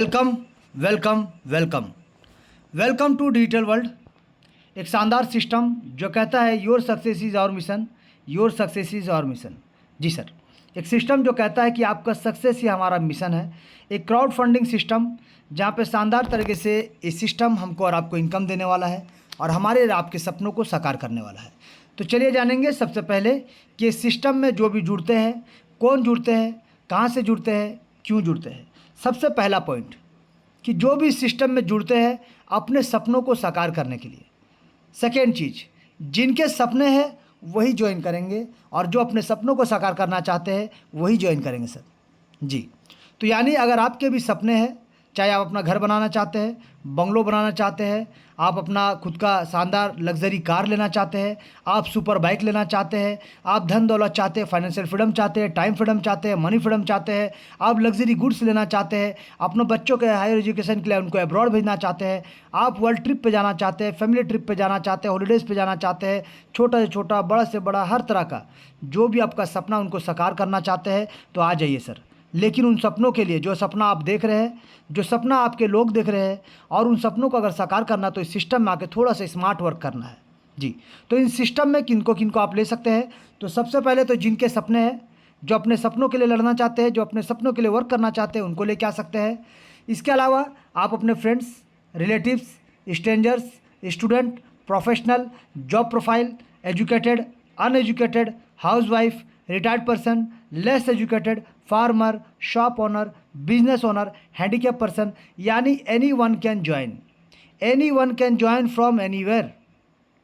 Welcome welcome welcome welcome to digital world. एक शानदार system जो कहता है your success is our mission, your success is our mission. जी सर, एक सिस्टम जो कहता है कि आपका सक्सेस ही हमारा मिशन है। एक क्राउड फंडिंग सिस्टम जहाँ पे शानदार तरीके से ये सिस्टम हमको और आपको इनकम देने वाला है और हमारे और आपके सपनों को साकार करने वाला है। तो चलिए जानेंगे सबसे पहले कि इस सिस्टम में जो भी जुड़ते हैं, कौन जुड़ते हैं, कहाँ से जुड़ते हैं, क्यों जुड़ते हैं। सबसे पहला पॉइंट कि जो भी सिस्टम में जुड़ते हैं अपने सपनों को साकार करने के लिए। सेकेंड चीज़, जिनके सपने हैं वही ज्वाइन करेंगे और जो अपने सपनों को साकार करना चाहते हैं वही ज्वाइन करेंगे सर। जी, तो यानी अगर आपके भी सपने हैं, चाहे आप अपना घर बनाना चाहते हैं, बंगलो बनाना चाहते हैं, आप अपना खुद का शानदार लग्जरी कार लेना चाहते हैं, आप सुपर बाइक लेना चाहते हैं, आप धन दौलत चाहते हैं, फाइनेंशियल फ्रीडम चाहते हैं, टाइम फ्रीडम चाहते हैं, मनी फ्रीडम चाहते हैं, आप लग्जरी गुड्स लेना चाहते हैं, अपने बच्चों के हायर एजुकेशन के लिए उनको अब्रॉड भेजना चाहते हैं, आप वर्ल्ड ट्रिप पे जाना चाहते हैं, फैमिली ट्रिप पे जाना चाहते हैं, हॉलीडेज़ पे जाना चाहते हैं, छोटा से छोटा, बड़ा से बड़ा, हर तरह का जो भी आपका सपना उनको साकार करना चाहते हैं तो आ जाइए सर। लेकिन उन सपनों के लिए जो सपना आप देख रहे हैं, जो सपना आपके लोग देख रहे हैं, और उन सपनों को अगर साकार करना तो इस सिस्टम में आके थोड़ा सा स्मार्ट वर्क करना है। जी, तो इन सिस्टम में किनको किनको आप ले सकते हैं। तो सबसे पहले तो जिनके सपने हैं, जो अपने सपनों के लिए लड़ना चाहते हैं, जो अपने सपनों के लिए वर्क करना चाहते हैं, उनको लेके आ सकते हैं। इसके अलावा आप अपने friends, relatives, strangers, student, professional, job profile, educated, uneducated, housewife, retired person, less educated, farmer, shop owner, business owner, handicap person, यानी any one can join. Any one can join from anywhere.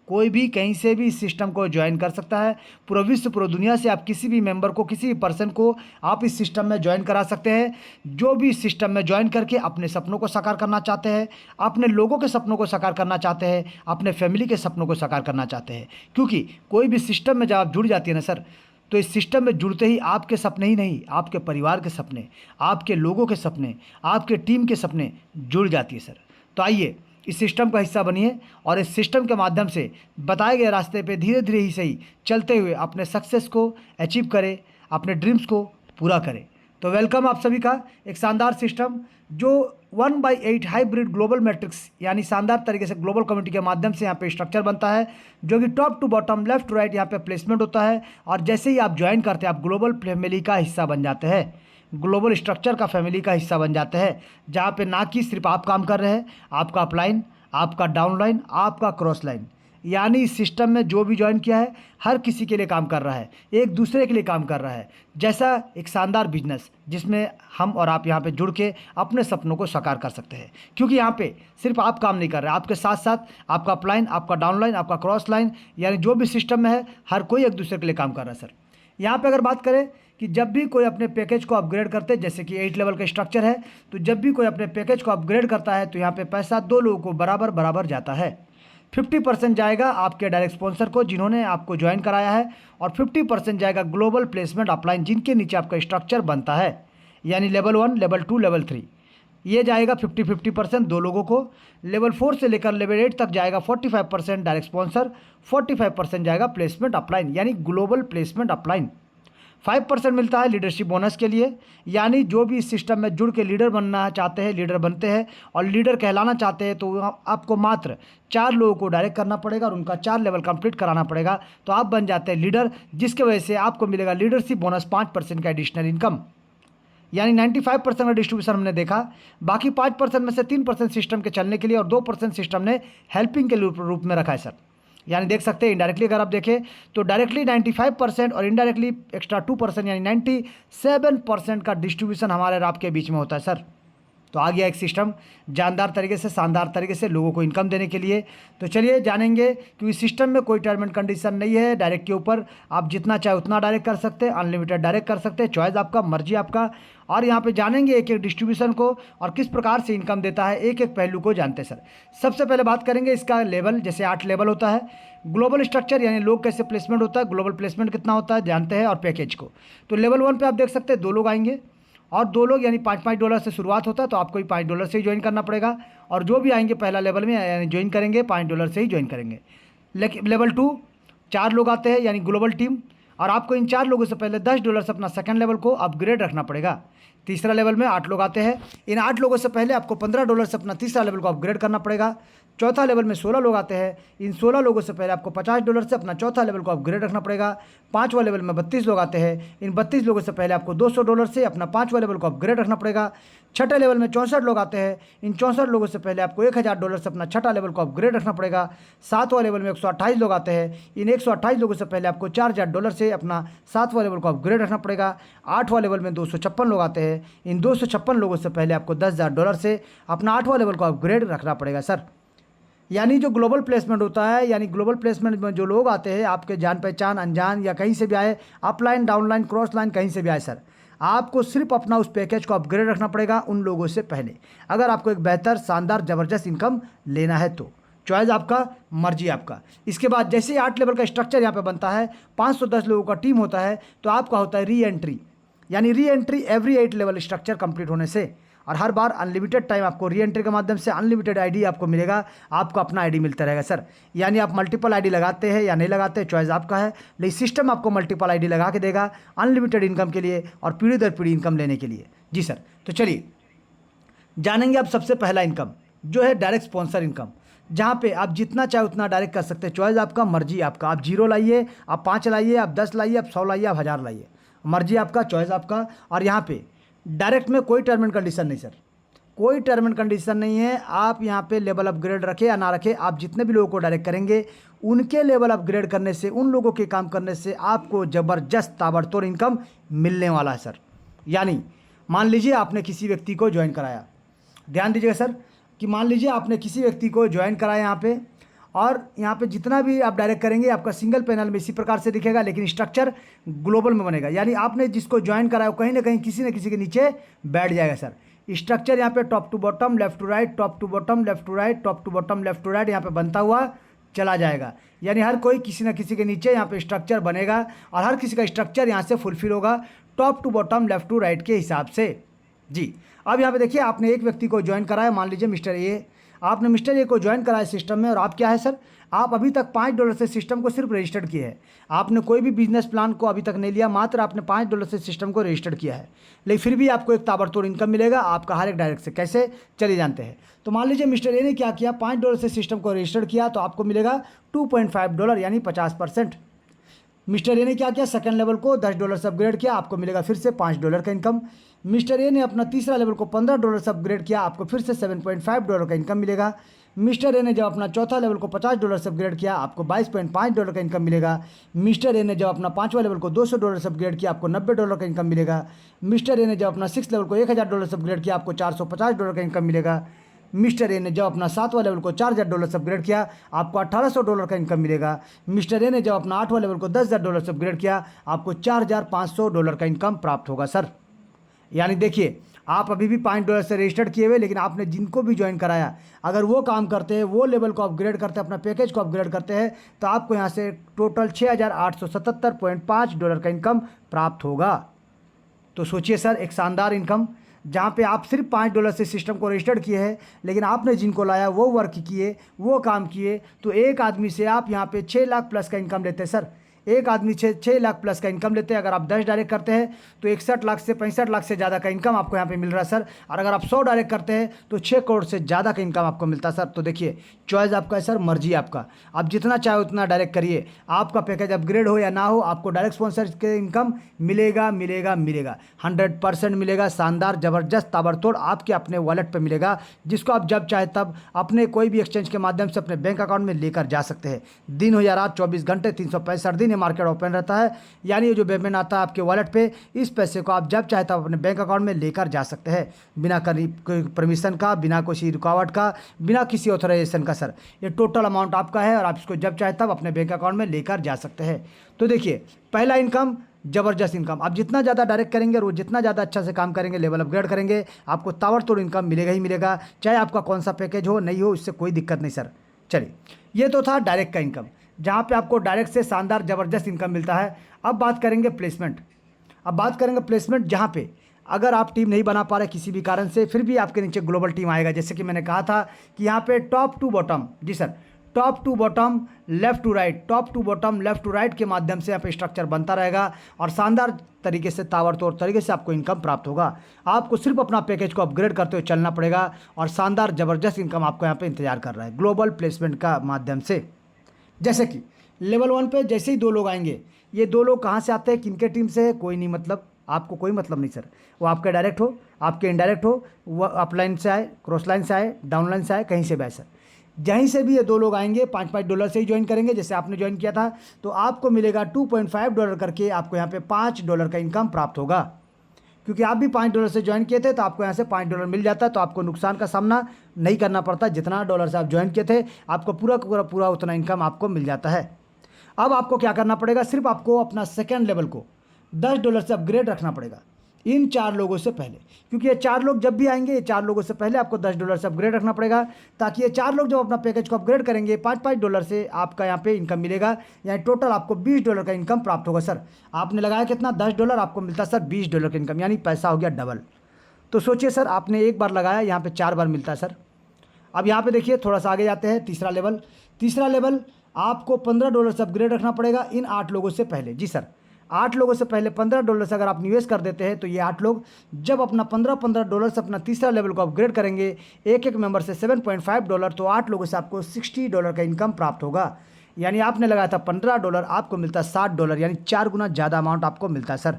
कोई भी कहीं से भी इस system को join कर सकता है। पूरा विश्व, पूरी दुनिया से आप किसी भी मेंबर को, किसी भी पर्सन को आप इस सिस्टम में ज्वाइन करा सकते हैं। जो भी इस सिस्टम में ज्वाइन करके अपने सपनों को साकार करना चाहते हैं, अपने लोगों के सपनों को साकार करना चाहते हैं, अपने फैमिली के सपनों को साकार करना चाहते हैं। क्योंकि कोई भी सिस्टम में जब आप जुड़ जाती है ना सर, तो इस सिस्टम में जुड़ते ही आपके सपने ही नहीं, आपके परिवार के सपने, आपके लोगों के सपने, आपके टीम के सपने जुड़ जाती है सर। तो आइए इस सिस्टम का हिस्सा बनिए और इस सिस्टम के माध्यम से बताए गए रास्ते पे धीरे धीरे ही सही चलते हुए अपने सक्सेस को अचीव करें, अपने ड्रीम्स को पूरा करें। तो वेलकम आप सभी का एक शानदार सिस्टम जो 1/8 हाइब्रिड ग्लोबल मैट्रिक्स, यानी शानदार तरीके से ग्लोबल कम्युनिटी के माध्यम से यहाँ पे स्ट्रक्चर बनता है, जो कि top to bottom, left to right यहाँ पे प्लेसमेंट होता है। और जैसे ही आप ज्वाइन करते हैं आप ग्लोबल फैमिली का हिस्सा बन जाते हैं, ग्लोबल स्ट्रक्चर का फैमिली का हिस्सा बन जाते हैं, जहाँ पे ना कि सिर्फ आप काम कर रहे हैं, आपका अपलाइन, आपका डाउनलाइन, आपका क्रॉस लाइन, यानी इस सिस्टम में जो भी ज्वाइन किया है हर किसी के लिए काम कर रहा है, एक दूसरे के लिए काम कर रहा है। जैसा एक शानदार बिजनेस जिसमें हम और आप यहाँ पे जुड़ के अपने सपनों को साकार कर सकते हैं। क्योंकि यहाँ पे सिर्फ आप काम नहीं कर रहे, आपके साथ साथ आपका अपलाइन, आपका डाउनलाइन, आपका क्रॉस लाइन, यानी जो भी सिस्टम में है हर कोई एक दूसरे के लिए काम कर रहा है सर। यहाँ पे अगर बात करें कि जब भी कोई अपने पैकेज को अपग्रेड करते हैं, जैसे कि 8 लेवल का स्ट्रक्चर है, तो जब भी कोई अपने पैकेज को अपग्रेड करता है तो यहाँ पे पैसा दो लोगों को बराबर बराबर जाता है। 50% जाएगा आपके डायरेक्ट स्पॉन्सर को जिन्होंने आपको ज्वाइन कराया है, और 50% जाएगा ग्लोबल प्लेसमेंट अपलाइन जिनके नीचे आपका स्ट्रक्चर बनता है, यानी लेवल 1, लेवल 2, लेवल 3, ये जाएगा 50-50% दो लोगों को। लेवल 4 से लेकर लेवल 8 तक जाएगा 45% डायरेक्ट स्पॉन्सर, 45% जाएगा प्लेसमेंट अपलाइन, यानी ग्लोबल प्लेसमेंट अपलाइन। 5% मिलता है लीडरशिप बोनस के लिए, यानी जो भी इस सिस्टम में जुड़ के लीडर बनना चाहते हैं, लीडर बनते हैं और लीडर कहलाना चाहते हैं, तो आपको मात्र 4 लोगों को डायरेक्ट करना पड़ेगा और उनका 4 लेवल कंप्लीट कराना पड़ेगा, तो आप बन जाते हैं लीडर, जिसके वजह से आपको मिलेगा लीडरशिप बोनस 5% का एडिशनल इनकम। यानी 95% का डिस्ट्रीब्यूशन हमने देखा, बाकी 5% में से 3% सिस्टम के चलने के लिए और 2% सिस्टम ने हेल्पिंग के रूप में रखा है सर। यानी देख सकते हैं इनडायरेक्टली अगर आप देखें तो डायरेक्टली 95% और इनडायरेक्टली एक्स्ट्रा 2%, यानी 97% का डिस्ट्रीब्यूशन हमारे और आपके बीच में होता है सर। तो आ गया एक सिस्टम जानदार तरीके से, शानदार तरीके से लोगों को इनकम देने के लिए। तो चलिए जानेंगे, क्योंकि सिस्टम में कोई टर्म एंड कंडीशन नहीं है, डायरेक्ट के ऊपर आप जितना चाहे उतना डायरेक्ट कर सकते हैं, अनलिमिटेड डायरेक्ट कर सकते हैं, चॉइस आपका, मर्जी आपका। और यहाँ पे जानेंगे एक एक डिस्ट्रीब्यूशन को और किस प्रकार से इनकम देता है, एक एक पहलू को जानते हैं सर। सबसे पहले बात करेंगे इसका लेवल, जैसे 8 लेवल होता है। ग्लोबल स्ट्रक्चर यानी लोग कैसे प्लेसमेंट होता है, ग्लोबल प्लेसमेंट कितना होता है जानते हैं, और पैकेज को। तो लेवल 1 पे आप देख सकते हैं 2 लोग आएंगे, और 2 लोग यानी $5 से शुरुआत होता है, तो आपको $5 से ही ज्वाइन करना पड़ेगा। और जो भी आएंगे पहला लेवल में यानी ज्वाइन करेंगे $5 से ही ज्वाइन करेंगे। लेकिन लेवल 2 4 लोग आते हैं, यानी ग्लोबल टीम, और आपको इन 4 लोगों से पहले $10 से अपना सेकंड लेवल को अपग्रेड रखना पड़ेगा। तीसरा लेवल में 8 लोग आते हैं, इन 8 लोगों से पहले आपको $15 से अपना तीसरा लेवल को अपग्रेड करना पड़ेगा। चौथा लेवल में 16 लोग आते हैं, इन 16 लोगों से पहले आपको $50 से अपना चौथा लेवल को अपग्रेड रखना पड़ेगा। पाँचवा लेवल में 32 लोग आते हैं, इन 32 लोगों से पहले आपको $200 से अपना पाँचवा लेवल को अपग्रेड रखना पड़ेगा। छठे लेवल में 64 लोग आते हैं, इन 64 लोगों से पहले आपको $1000 से अपना छठा लेवल को अपग्रेड रखना पड़ेगा। सातवां लेवल में 128 लोग आते हैं, इन 128 लोगों से पहले आपको $4000 से अपना सातवां लेवल को अपग्रेड रखना पड़ेगा। आठवां लेवल में 256 लोग आते हैं, इन 256 लोगों से पहले आपको $10,000 से अपना आठवां लेवल को अपग्रेड रखना पड़ेगा सर। यानी जो ग्लोबल प्लेसमेंट होता है, यानी ग्लोबल प्लेसमेंट में जो लोग आते हैं आपके जान पहचान अनजान या कहीं से भी आए, अपलाइन डाउनलाइन क्रॉस लाइन कहीं से भी आए सर, आपको सिर्फ अपना उस पैकेज को अपग्रेड रखना पड़ेगा उन लोगों से पहले, अगर आपको एक बेहतर शानदार ज़बरदस्त इनकम लेना है तो। चॉइस आपका, मर्जी आपका। इसके बाद जैसे ही 8 लेवल का स्ट्रक्चर यहाँ पे बनता है, 510 लोगों का टीम होता है, तो आपका होता है री एंट्री, यानी री entry every 8 level structure complete होने से, और हर बार अनलिमिटेड टाइम आपको री एंट्री के माध्यम से अनलिमिटेड आईडी आपको मिलेगा, आपको अपना आईडी मिलता रहेगा सर। यानी आप मल्टीपल आईडी लगाते हैं या नहीं लगाते, चॉइस आपका है, लेकिन सिस्टम आपको मल्टीपल आईडी लगा के देगा अनलिमिटेड इनकम के लिए और पीढ़ी दर पीढ़ी इनकम लेने के लिए। जी सर, तो चलिए जानेंगे आप सबसे पहला इनकम जो है डायरेक्ट स्पॉन्सर इनकम, जहाँ पे आप जितना चाहे उतना डायरेक्ट कर सकते हैं। चॉइस आपका, मर्जी आपका। आप 0 लाइए, आप 5 लाइए, आप 10 लाइए, आप 100 लाइए, आप 1000 लाइए, मर्जी आपका, चॉइस आपका। और यहाँ पे डायरेक्ट में कोई टर्म एंड कंडीशन नहीं सर, कोई टर्म एंड कंडीशन नहीं है। आप यहाँ पे लेवल अपग्रेड रखे या ना रखे, आप जितने भी लोगों को डायरेक्ट करेंगे उनके लेवल अपग्रेड करने से, उन लोगों के काम करने से आपको ज़बरदस्त ताबड़तोड़ इनकम मिलने वाला है सर। यानी मान लीजिए आपने किसी व्यक्ति को ज्वाइन कराया, ध्यान दीजिएगा सर, कि मान लीजिए आपने किसी व्यक्ति को ज्वाइन कराया यहाँ पे, और यहाँ पे जितना भी आप डायरेक्ट करेंगे आपका सिंगल पैनल में इसी प्रकार से दिखेगा, लेकिन स्ट्रक्चर ग्लोबल में बनेगा। यानी आपने जिसको ज्वाइन कराया वो कहीं ना कहीं किसी न किसी के नीचे बैठ जाएगा सर। स्ट्रक्चर यहाँ पे top to bottom, left to right, top to bottom, left to right, top to bottom, left to right, यहाँ पे बनता हुआ चला जाएगा। यानी हर कोई किसी न किसी के नीचे यहाँ पे स्ट्रक्चर बनेगा, और हर किसी का स्ट्रक्चर यहाँ से फुलफिल होगा top to bottom, left to right के हिसाब से। जी, अब यहाँ पे देखिए आपने एक व्यक्ति को ज्वाइन कराया, मान लीजिए मिस्टर ए, आपने मिस्टर ए को ज्वाइन कराया सिस्टम में, और आप क्या है सर, आप अभी तक $5 से सिस्टम को सिर्फ रजिस्टर्ड किया है। आपने कोई भी बिजनेस प्लान को अभी तक नहीं लिया, मात्र आपने $5 से सिस्टम को रजिस्टर्ड किया है, लेकिन फिर भी आपको एक ताबड़तोड़ इनकम मिलेगा आपका हर एक डायरेक्ट से। कैसे, चलिए जानते हैं। तो मान लीजिए मिस्टर ए ने क्या किया, $5 से सिस्टम को रजिस्टर्ड किया, तो आपको मिलेगा $2.5 यानी 50%। मिस्टर ए ने क्या किया, सेकंड लेवल को $10 से अपग्रेड किया, आपको मिलेगा फिर से $5 का इनकम। मिस्टर ए ने अपना तीसरा लेवल को $15 से अपग्रेड किया, आपको फिर से $7.5 का इनकम मिलेगा। मिस्टर ए ने जब अपना चौथा लेवल को $50 से अपग्रेड किया, आपको $22.5 का इनकम मिलेगा। मिस्टर ए ने जब अपना पाँचवा लेवल को $200 से अपग्रेड किया, आपको $90 का इनकम मिलेगा। मिस्टर ए ने जब अपना सिक्स लेवल को $1000 से अपग्रेड किया, आपको $450 का इनकम मिलेगा। मिस्टर ए ने जब अपना सातवां लेवल को $4000 से अपग्रेड किया, आपको $1800 का इनकम मिलेगा। मिस्टर ए ने जब अपना आठवां लेवल को $10,000 से अपग्रेड किया, आपको $4500 का इनकम प्राप्त होगा सर। यानी देखिए आप अभी भी $5 से रजिस्टर्ड किए हुए, लेकिन आपने जिनको भी ज्वाइन कराया अगर वो काम करते हैं, वो लेवल को अपग्रेड करते हैं, अपना पैकेज को अपग्रेड करते हैं, तो आपको यहाँ से टोटल $6877.5 का इनकम प्राप्त होगा। तो सोचिए सर, एक शानदार इनकम, जहाँ पे आप सिर्फ $5 से सिस्टम को रजिस्टर्ड किए हैं, लेकिन आपने जिनको लाया वो वर्क किए, वो काम किए, तो एक आदमी से आप यहाँ पे 6 लाख प्लस का इनकम लेते हैं सर। एक आदमी 6 लाख प्लस का इनकम लेते हैं। अगर आप 10 डायरेक्ट करते हैं तो 61 लाख से 65 लाख से ज़्यादा का इनकम आपको यहाँ पे मिल रहा है सर। और अगर आप 100 डायरेक्ट करते हैं तो 6 करोड़ से ज़्यादा का इनकम आपको मिलता है सर। तो देखिए चॉइस आपका है सर, मर्जी आपका, आप जितना चाहे उतना डायरेक्ट करिए। आपका पैकेज अपग्रेड हो या ना हो, आपको डायरेक्ट स्पॉन्सर के इनकम मिलेगा मिलेगा मिलेगा, 100% मिलेगा। शानदार ज़बरदस्त ताबड़तोड़ आपके अपने वॉलेट पर मिलेगा, जिसको आप जब चाहे तब अपने कोई भी एक्सचेंज के माध्यम से अपने बैंक अकाउंट में लेकर जा सकते हैं। दिन हो या रात, 24 घंटे 365 दिन मार्केट ओपन रहता है। यानी ये जो पेमेंट आता है आपके वॉलेट पे, इस पैसे को आप जब चाहे तब अपने बैंक अकाउंट में लेकर जा सकते हैं, बिना परमिशन का, बिना किसी रुकावट का, बिना किसी ऑथराइजेशन का सर। ये टोटल अमाउंट आपका है और आप इसको जब चाहे तब अपने बैंक अकाउंट में लेकर जा सकते हैं। तो देखिए पहला इनकम, ज़बरदस्त इनकम। आप जितना ज़्यादा डायरेक्ट करेंगे और वो जितना ज़्यादा अच्छा से काम करेंगे, लेवल अपग्रेड करेंगे, आपको ताबड़तोड़ इनकम मिलेगा ही मिलेगा, चाहे आपका कौन सा पैकेज हो नहीं हो, इससे कोई दिक्कत नहीं सर। चलिए ये तो था डायरेक्ट का इनकम, जहाँ पे आपको डायरेक्ट से शानदार ज़बरदस्त इनकम मिलता है। अब बात करेंगे प्लेसमेंट। अब बात करेंगे प्लेसमेंट, जहाँ पे अगर आप टीम नहीं बना पा रहे किसी भी कारण से, फिर भी आपके नीचे ग्लोबल टीम आएगा। जैसे कि मैंने कहा था कि यहाँ पे टॉप टू बॉटम, जी sir, top to bottom left to right, top to bottom left to right के माध्यम से यहाँ पे स्ट्रक्चर बनता रहेगा और शानदार तरीके से ताबड़तोड़ तरीके से आपको इनकम प्राप्त होगा। आपको सिर्फ अपना पैकेज को अपग्रेड करते हुए चलना पड़ेगा और शानदार ज़बरदस्त इनकम आपको यहाँ पे इंतजार कर रहा है ग्लोबल प्लेसमेंट का माध्यम से। जैसे कि लेवल 1 पे जैसे ही 2 लोग आएंगे, ये 2 लोग कहाँ से आते हैं, किनके टीम से है, कोई नहीं, मतलब आपको कोई मतलब नहीं सर। वो आपके डायरेक्ट हो, आपके इनडायरेक्ट हो, वो अपलाइन से आए, क्रॉस लाइन से आए, डाउन लाइन से आए, कहीं से भी आए सर, जहीं से भी ये 2 लोग आएंगे $5 से ही ज्वाइन करेंगे। जैसे आपने ज्वाइन किया था तो आपको मिलेगा $2.5 करके, आपको यहाँ पे $5 का इनकम प्राप्त होगा। क्योंकि आप भी $5 से ज्वाइन किए थे तो आपको यहाँ से $5 मिल जाता है, तो आपको नुकसान का सामना नहीं करना पड़ता। जितना डॉलर से आप ज्वाइन किए थे आपको पूरा उतना इनकम आपको मिल जाता है। अब आपको क्या करना पड़ेगा, सिर्फ आपको अपना सेकेंड लेवल को $10 से अपग्रेड रखना पड़ेगा इन 4 लोगों से पहले। क्योंकि ये 4 लोग जब भी आएंगे, ये 4 लोगों से पहले आपको $10 से अपग्रेड रखना पड़ेगा, ताकि ये 4 लोग जब अपना पैकेज को अपग्रेड करेंगे $5 से आपका यहाँ पे इनकम मिलेगा। यानी टोटल आपको $20 का इनकम प्राप्त होगा सर। आपने लगाया कितना, $10, आपको मिलता सर $20 का इनकम, यानी पैसा हो गया डबल। तो सोचिए सर, आपने एक बार लगाया, यहाँ पर 4 बार मिलता है सर। अब यहाँ पर देखिए, थोड़ा सा आगे जाते हैं, तीसरा लेवल आपको $15 से अपग्रेड रखना पड़ेगा इन 8 लोगों से पहले। जी सर, 8 लोगों से पहले $15 से अगर आप निवेश कर देते हैं तो ये 8 लोग जब अपना $15 से अपना तीसरा लेवल को अपग्रेड करेंगे, एक मेंबर से $7.5, तो 8 लोगों से आपको $60 का इनकम प्राप्त होगा। यानी आपने लगाया था $15, आपको मिलता है $60, यानी 4 गुना ज़्यादा अमाउंट आपको मिलता है सर।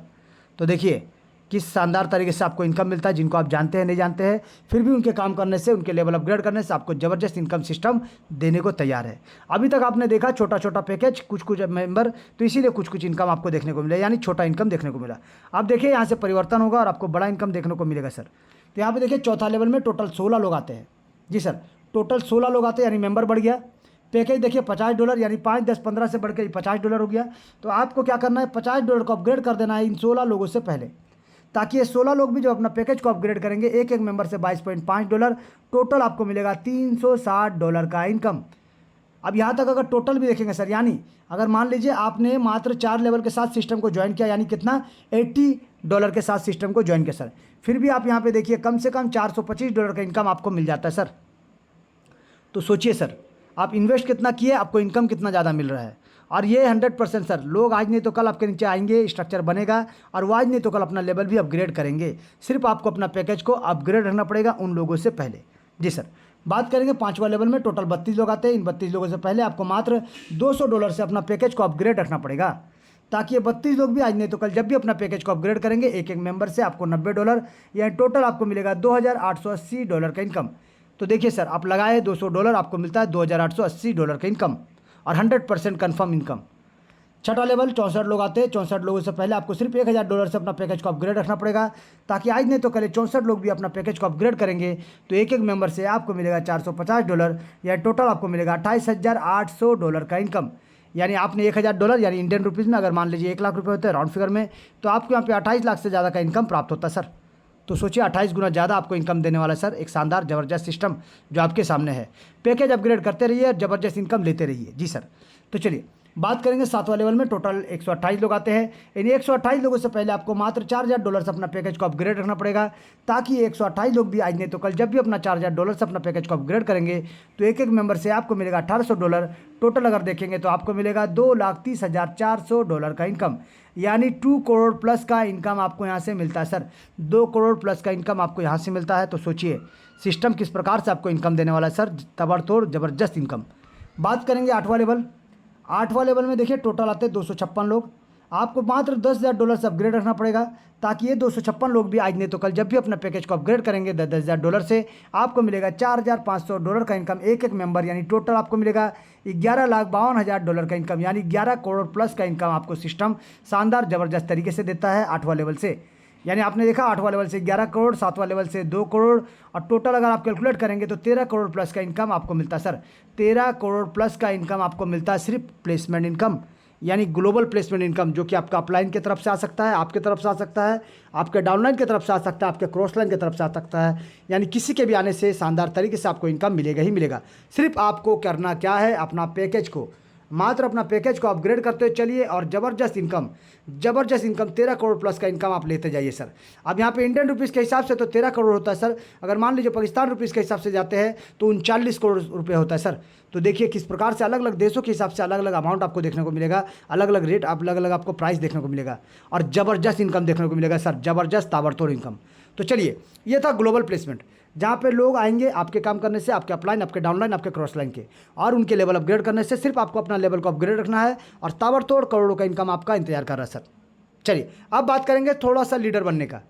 तो देखिए किस शानदार तरीके से आपको इनकम मिलता है। जिनको आप जानते हैं नहीं जानते हैं, फिर भी उनके काम करने से, उनके लेवल अपग्रेड करने से आपको ज़बरदस्त इनकम सिस्टम देने को तैयार है। अभी तक आपने देखा छोटा छोटा पैकेज, कुछ मेंबर, तो इसीलिए कुछ इनकम आपको देखने को मिला, यानी छोटा इनकम देखने को मिला। अब देखिए यहाँ से परिवर्तन होगा और आपको बड़ा इनकम देखने को मिलेगा सर। तो यहाँ पर देखिए चौथा लेवल में टोटल 16 लोग आते हैं। जी सर, टोटल 16 लोग आते हैं, यानी मेंबर बढ़ गया। पैकेज देखिए $50, यानी 5, 10, 15 से बढ़ के $50 हो गया। तो आपको क्या करना है, $50 को अपग्रेड कर देना है इन 16 लोगों से पहले, ताकि ये 16 लोग भी जो अपना पैकेज को अपग्रेड करेंगे, एक मेंबर से $22.5, टोटल आपको मिलेगा $360 का इनकम। अब यहाँ तक अगर टोटल भी देखेंगे सर, यानी अगर मान लीजिए आपने मात्र 4 लेवल के साथ सिस्टम को ज्वाइन किया, यानी कितना, $80 के साथ सिस्टम को ज्वाइन किया सर, फिर भी आप यहाँ पे देखिए कम से कम $425 का इनकम आपको मिल जाता है सर। तो सोचिए सर, आप इन्वेस्ट कितना किए, आपको इनकम कितना ज़्यादा मिल रहा है। और ये 100% सर, लोग आज नहीं तो कल आपके नीचे आएंगे, स्ट्रक्चर बनेगा, और वो आज नहीं तो कल अपना लेवल भी अपग्रेड करेंगे। सिर्फ आपको अपना पैकेज को अपग्रेड रखना पड़ेगा उन लोगों से पहले। जी सर, बात करेंगे 5वां लेवल में, टोटल 32 लोग आते हैं। इन 32 लोगों से पहले आपको मात्र $200 से अपना पैकेज को अपग्रेड रखना पड़ेगा, ताकि ये 32 लोग भी आज नहीं तो कल जब भी अपना पैकेज को अपग्रेड करेंगे, एक मेंबर से आपको $90, यानी टोटल आपको मिलेगा $2880 का इनकम। तो देखिए सर, आप लगाए $200, आपको मिलता है $2880 का इनकम और 100% कन्फर्म इनकम। छठा लेवल 64 लोग आते हैं। 64 लोगों से पहले आपको सिर्फ $1000 से अपना पैकेज को अपग्रेड रखना पड़ेगा, ताकि आज नहीं तो कल 64 लोग भी अपना पैकेज को अपग्रेड करेंगे, तो एक मेंबर से आपको मिलेगा $450, या टोटल आपको मिलेगा $28,800 का इनकम। यानी आपने $1000, यानी इंडियन रुपीज़ में अगर मान लीजिए 1 लाख रुपये होते हैं राउंड फिगर में, तो आपको यहाँ पे 28 लाख से ज़्यादा का इनकम प्राप्त होता है सर। तो सोचिए 28 गुना ज़्यादा आपको इनकम देने वाला है सर, एक शानदार ज़बरदस्त सिस्टम जो आपके सामने है। पैकेज अपग्रेड करते रहिए और ज़बरदस्त इनकम लेते रहिए। जी सर, तो चलिए बात करेंगे 7वां लेवल में, टोटल 128 लोग आते हैं। इन 128 लोगों से पहले आपको मात्र $4000 से अपना पैकेज को अपग्रेड रखना पड़ेगा, ताकि 128 लोग भी आज नहीं तो कल जब भी अपना $4000 से अपना पैकेज को अपग्रेड करेंगे, तो एक मेंबर से आपको मिलेगा $1800। टोटल अगर देखेंगे तो आपको मिलेगा $2,30,400 का इनकम, यानी 2 करोड़ प्लस का इनकम आपको यहाँ से मिलता है सर। 2 करोड़ प्लस का इनकम आपको यहाँ से मिलता है। तो सोचिए सिस्टम किस प्रकार से आपको इनकम देने वाला है सर, ताबड़तोड़ ज़बरदस्त इनकम। बात करेंगे 8वां लेवल। 8वां लेवल में देखिए टोटल आते हैं 256 लोग। आपको मात्र $10,000 से अपग्रेड रखना पड़ेगा, ताकि ये 256 लोग भी आज नहीं तो कल जब भी अपना पैकेज को अपग्रेड करेंगे $10,000 से, आपको मिलेगा $4,500 का इनकम एक मेंबर, यानी टोटल आपको मिलेगा $11,52,000 का इनकम, यानी 11 करोड़ प्लस का इनकम आपको सिस्टम शानदार ज़बरदस्त तरीके से देता है 8वां लेवल से। यानी आपने देखा 8वां लेवल से 11 करोड़, 7वां लेवल से 2 करोड़, और टोटल अगर आप कैलकुलेट करेंगे तो 13 करोड़ प्लस का इनकम आपको मिलता है सर। 13 करोड़ प्लस का इनकम आपको मिलता है सिर्फ प्लेसमेंट इनकम, यानी ग्लोबल प्लेसमेंट इनकम, जो कि आपका अपलाइन की तरफ से आ सकता है, आपकी तरफ से आ सकता है, आपके डाउनलाइन की तरफ से आ सकता है, आपके क्रॉस लाइन की तरफ से आ सकता है, यानी किसी के भी आने से शानदार तरीके से आपको इनकम मिलेगा ही मिलेगा। सिर्फ आपको करना क्या है, अपना पैकेज को मात्र अपना पैकेज को अपग्रेड करते हुए चलिए और ज़बरदस्त इनकम 13 करोड़ प्लस का इनकम आप लेते जाइए सर। अब यहाँ पे इंडियन रुपीज़ के हिसाब से तो 13 करोड़ होता है सर, अगर मान लीजिए पाकिस्तान रुपीज़ के हिसाब से जाते हैं तो 39 करोड़ रुपये होता है सर। तो देखिए किस प्रकार से अलग अलग देशों के हिसाब से अलग अलग अमाउंट आपको देखने को मिलेगा, अलग अलग रेट, अलग अलग आपको प्राइस देखने को मिलेगा और ज़बरदस्त इनकम देखने को मिलेगा सर, ज़बरदस्त ताबड़तोड़ इनकम। तो चलिए, ये था ग्लोबल प्लेसमेंट, जहाँ पे लोग आएंगे आपके काम करने से, आपके अपलाइन, आपके डाउनलाइन, आपके क्रॉस लाइन के, और उनके लेवल अपग्रेड करने से सिर्फ आपको अपना लेवल को अपग्रेड रखना है और ताबड़तोड़ करोड़ों का इनकम आपका इंतजार कर रहा है सर। चलिए अब बात करेंगे थोड़ा सा लीडर बनने का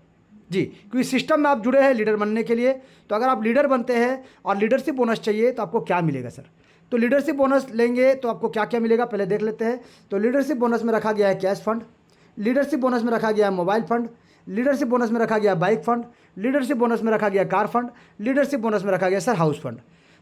जी, क्योंकि सिस्टम में आप जुड़े हैं लीडर बनने के लिए। तो अगर आप लीडर बनते हैं और लीडरशिप बोनस चाहिए तो आपको क्या मिलेगा सर। तो लीडरशिप बोनस लेंगे तो आपको क्या क्या मिलेगा पहले देख लेते हैं। तो लीडरशिप बोनस में रखा गया है कैश फंड, लीडरशिप बोनस में रखा गया है मोबाइल फंड, लीडरशिप बोनस में रखा गया बाइक फंड, लीडरशिप बोनस में रखा गया कार फंड, लीडरशिप बोनस में रखा गया सर हाउस फंड।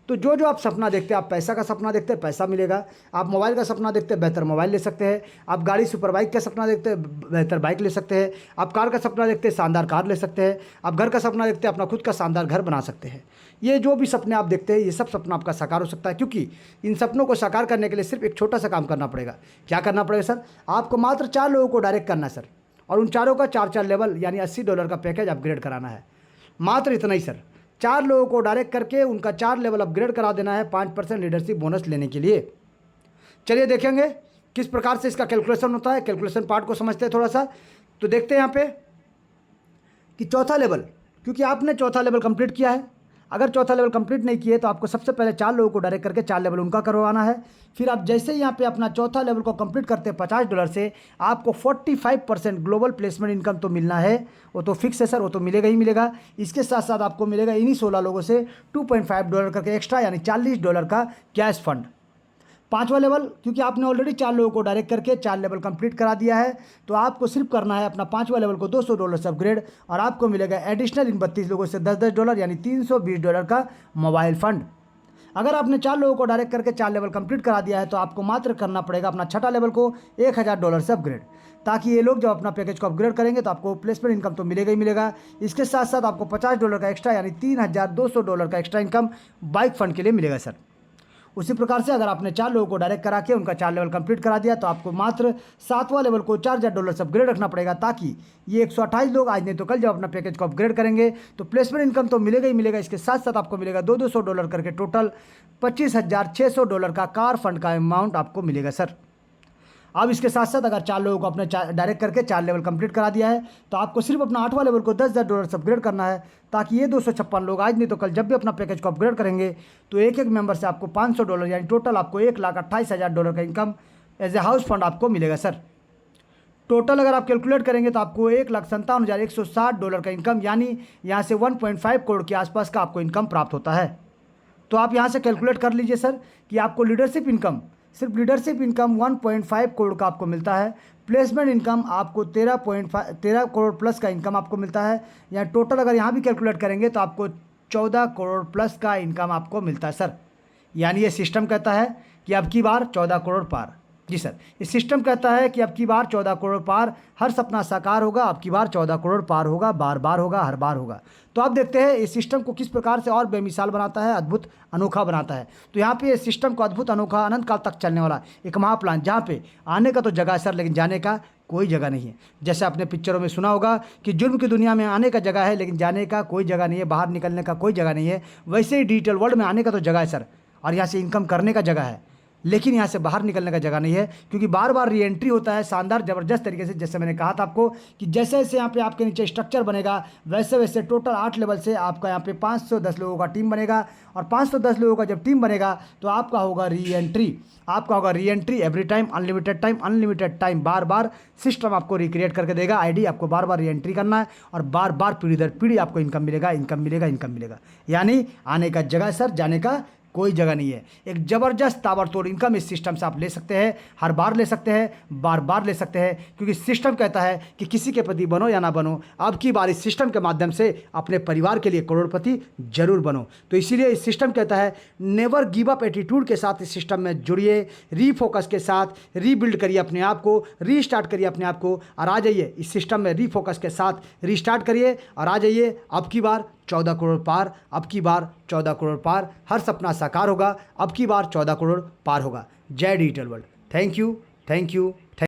तो जो जो आप सपना देखते हैं, आप पैसा का सपना देखते हैं पैसा मिलेगा, आप मोबाइल का सपना देखते हैं बेहतर मोबाइल ले सकते हैं, आप गाड़ी सुपर बाइक का सपना देखते हैं बेहतर बाइक ले सकते हैं, आप कार का सपना देखते हैं शानदार कार ले सकते हैं, आप घर का सपना देखते हैं अपना खुद का शानदार घर बना सकते हैं। ये जो भी सपने आप देखते हैं ये सब सपना आपका साकार हो सकता है, क्योंकि इन सपनों को साकार करने के लिए सिर्फ एक छोटा सा काम करना पड़ेगा। क्या करना पड़ेगा सर, आपको मात्र 4 लोगों को डायरेक्ट करना है सर, और उन चारों का 4 लेवल यानी $80 का पैकेज अपग्रेड कराना है। मात्र इतना ही सर, 4 लोगों को डायरेक्ट करके उनका 4 लेवल अपग्रेड करा देना है 5% लीडरशिप बोनस लेने के लिए। चलिए देखेंगे किस प्रकार से इसका कैलकुलेशन होता है, कैलकुलेशन पार्ट को समझते हैं थोड़ा सा। तो देखते हैं यहाँ पे कि चौथा लेवल, क्योंकि आपने चौथा लेवल कंप्लीट किया है, अगर चौथा लेवल कंप्लीट नहीं किए तो आपको सबसे पहले 4 लोगों को डायरेक्ट करके 4 लेवल उनका करवाना है। फिर आप जैसे ही यहाँ पे अपना चौथा लेवल को कंप्लीट करते हैं $50 से, आपको 45% ग्लोबल प्लेसमेंट इनकम तो मिलना है, वो तो फिक्स है सर, वो तो मिलेगा ही मिलेगा। इसके साथ साथ आपको मिलेगा इन्हीं 16 लोगों से $2.5 करके एक्स्ट्रा यानी $40 का कैश फंड। 5वां लेवल, क्योंकि आपने ऑलरेडी 4 लोगों को डायरेक्ट करके 4 लेवल कंप्लीट करा दिया है, तो आपको सिर्फ करना है अपना 5वां लेवल को $200 से अपग्रेड, और आपको मिलेगा एडिशनल इन 32 लोगों से $10 यानी $320 का मोबाइल फंड। अगर आपने 4 लोगों को डायरेक्ट करके 4 लेवल कंप्लीट करा दिया है तो आपको मात्र करना पड़ेगा अपना 6ठा लेवल को $1000 से अपग्रेड, ताकि ये लोग जब अपना पैकेज को अपग्रेड करेंगे तो आपको प्लेसमेंट इनकम तो मिलेगा ही मिलेगा। इसके साथ साथ आपको $50 का एक्स्ट्रा यानी $3200 का एक्स्ट्रा इनकम बाइक फंड के लिए मिलेगा सर। उसी प्रकार से अगर आपने 4 लोगों को डायरेक्ट करा के उनका 4 लेवल कंप्लीट करा दिया तो आपको मात्र 7वां लेवल को $4000 से अपग्रेड रखना पड़ेगा, ताकि ये 128 लोग आज नहीं तो कल जब अपना पैकेज को अपग्रेड करेंगे तो प्लेसमेंट इनकम तो मिलेगा ही मिलेगा। इसके साथ साथ आपको मिलेगा $200 करके टोटल $25600 का कार फंड का अमाउंट आपको मिलेगा सर। अब इसके साथ साथ अगर 4 लोगों को अपने डायरेक्ट करके 4 लेवल कंप्लीट करा दिया है तो आपको सिर्फ अपना 8वां लेवल को $10000 से अपग्रेड करना है, ताकि ये 256 लोग आज नहीं तो कल जब भी अपना पैकेज को अपग्रेड करेंगे तो एक एक मेंबर से आपको $500 यानी टोटल आपको $1,28,000 का income as a house fund आपको मिलेगा सर। टोटल अगर आप कैलकुलेट करेंगे तो आपको $1,57,160 का इनकम यानी यहाँ से 1.5 करोड़ के आसपास का आपको इनकम प्राप्त होता है। तो आप यहाँ से कैलकुलेट कर लीजिए सर कि आपको लीडरशिप इनकम, सिर्फ लीडरशिप इनकम 1.5 करोड़ का आपको मिलता है, प्लेसमेंट इनकम आपको 13 करोड़ प्लस का इनकम आपको मिलता है। या टोटल अगर यहाँ भी कैलकुलेट करेंगे तो आपको 14 करोड़ प्लस का इनकम आपको मिलता है सर। यानी ये सिस्टम कहता है कि अब की बार 14 करोड़ पार। जी सर, इस सिस्टम कहता है कि अब की बार 14 करोड़ पार, हर सपना साकार होगा, अब की बार 14 करोड़ पार होगा, बार बार होगा, हर बार होगा। तो आप देखते हैं इस सिस्टम को किस प्रकार से और बेमिसाल बनाता है, अद्भुत अनोखा बनाता है। तो यहाँ पे इस सिस्टम को अद्भुत अनोखा अनंत काल तक चलने वाला एक महाप्लान, जहाँ पे आने का तो जगह है सर लेकिन जाने का कोई जगह नहीं है। जैसे आपने पिक्चरों में सुना होगा कि जुर्म की दुनिया में आने का जगह है लेकिन जाने का कोई जगह नहीं है, बाहर निकलने का कोई जगह नहीं है, वैसे ही डिजिटल वर्ल्ड में आने का तो जगह है सर, और यहाँ से इनकम करने का जगह है, लेकिन यहाँ से बाहर निकलने का जगह नहीं है, क्योंकि बार बार री एंट्री होता है शानदार ज़बरदस्त तरीके से। जैसे मैंने कहा था आपको कि जैसे जैसे यहाँ पे आपके नीचे स्ट्रक्चर बनेगा वैसे वैसे टोटल 8 लेवल से आपका यहाँ पे 510 लोगों का टीम बनेगा, और 510 लोगों का जब टीम बनेगा तो आपका होगा री एंट्री, आपका होगा re entry every time, unlimited time, बार बार सिस्टम आपको रिक्रिएट करके देगा आईडी, आपको बार बार री एंट्री करना है और बार बार पीढ़ी दर पीढ़ी आपको इनकम मिलेगा। यानी आने का जगह सर, जाने का कोई जगह नहीं है। एक ज़बरदस्त ताबड़तोड़ इनकम इस सिस्टम से आप ले सकते हैं, हर बार ले सकते हैं, बार बार ले सकते हैं, क्योंकि सिस्टम कहता है कि किसी के प्रति बनो या ना बनो, अब की बार इस सिस्टम के माध्यम से अपने परिवार के लिए करोड़पति जरूर बनो। तो इसीलिए इस सिस्टम कहता है नेवर गिव अप एटीट्यूड के साथ इस सिस्टम में जुड़िए, रीफोकस के साथ रीबिल्ड करिए अपने आप को, रीस्टार्ट करिए अपने आप को, और आ जाइए इस सिस्टम में रीफोकस के साथ रीस्टार्ट करिए और आ जाइए अब की बार 14 करोड़ पार, अब की बार 14 करोड़ पार, हर सपना साकार होगा, अब की बार 14 करोड़ पार होगा। जय digital world. Thank you, thank you, thank